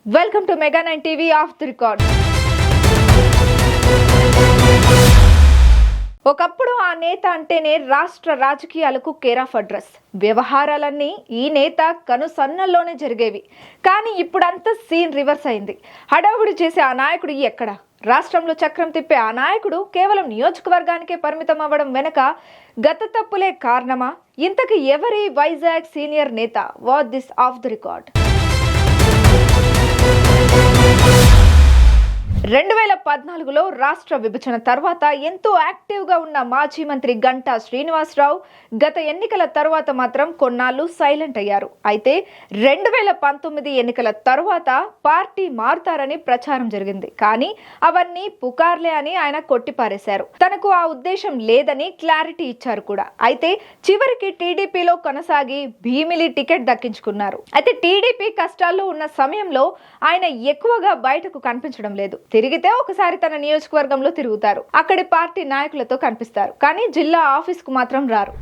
Welcome to mega 9 TV off the record. ఒకప్పుడు ఆ నేత అంటేనే రాష్ట్ర రాజకీయాలకు కేర్ ఆఫ్ అడ్రస్. వ్యవహారాలన్నీ ఈ నేత కనుసన్నల్లోనే జరిగేవి. కానీ ఇప్పుడంతా సీన్ రివర్స్ అయింది. హడావుడి చేసే ఆ నాయకుడు ఎక్కడ? రాష్ట్రంలో చక్రం తిప్పే ఆ నాయకుడు కేవలం నియోజకవర్గానికే పరిమితం అవ్వడం వెనుక గత తప్పులే కారణమా? ఇంతకు ఎవరి వైజాగ్ సీనియర్ నేత? What this off the record. 2014లో రాష్ట్ర విభజన తర్వాత ఎంతో యాక్టివ్గా ఉన్న మాజీ మంత్రి గంటా శ్రీనివాసరావు గత ఎన్నికల తర్వాత మాత్రం కొన్నాళ్ళు సైలెంట్ అయ్యారు. అయితే 2019 ఎన్నికల తర్వాత పార్టీ మారుతారని ప్రచారం జరిగింది. కానీ అవన్నీ పుకార్లే అని ఆయన కొట్టిపారేశారు. తనకు ఆ ఉద్దేశం లేదని క్లారిటీ ఇచ్చారు కూడా. అయితే చివరికి టీడీపీలో కొనసాగి భీమిలి టికెట్ దక్కించుకున్నారు. అయితే టీడీపీ కష్టాల్లో ఉన్న సమయంలో ఆయన ఎక్కువగా బయటకు కనిపించడం లేదు. తిరిగితే ఒకసారి తన నియోజకవర్గంలో తిరుగుతారు. అక్కడి పార్టీ నాయకులతో కనిపిస్తారు. కానీ జిల్లా ఆఫీస్ కు మాత్రం రారు.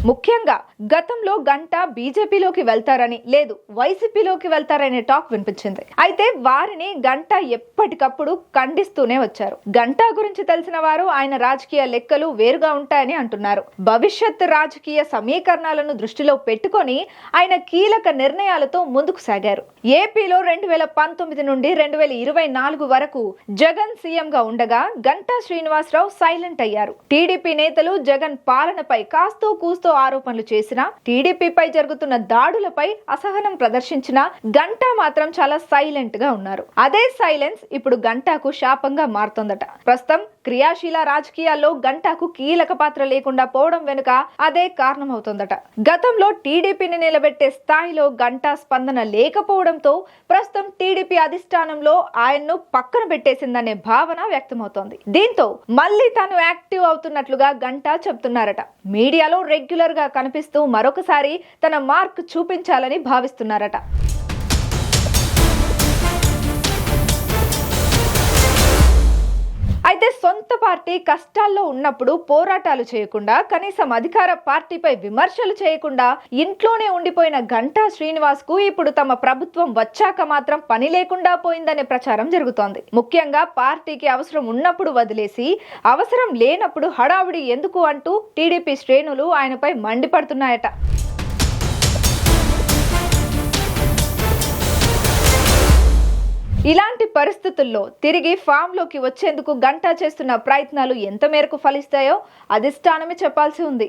ముఖ్యంగా గతంలో గంటా బీజేపీలోకి వెళ్తారని, లేదు వైసీపీలోకి వెళ్తారనే టాక్ వినిపించింది. అయితే వారిని గంటా ఎప్పటికప్పుడు ఖండిస్తూనే వచ్చారు. గంటా గురించి తెలిసిన వారు ఆయన రాజకీయ లెక్కలు వేరుగా ఉంటాయని అంటున్నారు. భవిష్యత్ రాజకీయ సమీకరణాలను దృష్టిలో పెట్టుకొని ఆయన కీలక నిర్ణయాలతో ముందుకు సాగారు. ఏపీలో 2019 నుండి 2024 వరకు జగన్ సీఎం గా ఉండగా గంటా శ్రీనివాసరావు సైలెంట్ అయ్యారు. టీడీపీ నేతలు జగన్ పాలనపై కాస్తో కూస్తో ఆరోపణలు చేసినా, టీడీపీపై జరుగుతున్న దాడులపై అసహనం ప్రదర్శించిన గంటా మాత్రం చాలా సైలెంట్ గా ఉన్నారు. అదే సైలెన్స్ ఇప్పుడు గంటాకు శాపంగా మారుతోందట. ప్రస్తుతం క్రియాశీల రాజకీయాల్లో గంటాకు కీలక పాత్ర లేకుండా పోవడం వెనుక అదే కారణమవుతోందట. గతంలో టీడీపీని నిలబెట్టే స్థాయిలో గంటా స్పందన లేకపోవడంతో ప్రస్తుతం టీడీపీ అధిష్టానంలో ఆయన్ను పక్కన పెట్టేసిందనే భావన వ్యక్తమవుతోంది. దీంతో మళ్ళీ తాను యాక్టివ్ అవుతున్నట్లుగా గంటా చెప్తున్నారట. మీడియాలో రెగ్యులర్ గా కనిపిస్తూ మరొకసారి తన మార్క్ చూపించాలని భావిస్తున్నారట. అయితే సొంత పార్టీ కష్టాల్లో ఉన్నప్పుడు పోరాటాలు చేయకుండా, కనీసం అధికార పార్టీపై విమర్శలు చేయకుండా ఇంట్లోనే ఉండిపోయిన గంటా శ్రీనివాస్ కు ఇప్పుడు తమ ప్రభుత్వం వచ్చాక మాత్రం పని లేకుండా పోయిందనే ప్రచారం జరుగుతోంది. ముఖ్యంగా పార్టీకి అవసరం ఉన్నప్పుడు వదిలేసి అవసరం లేనప్పుడు హడావుడి ఎందుకు అంటూ టీడీపీ శ్రేణులు ఆయనపై మండిపడుతున్నాయట. ఇలాంటి పరిస్థితుల్లో తిరిగి ఫామ్ లోకి వచ్చేందుకు గంటా చేస్తున్న ప్రయత్నాలు ఎంత మేరకు ఫలిస్తాయో అధిష్టానమే చెప్పాల్సి ఉంది.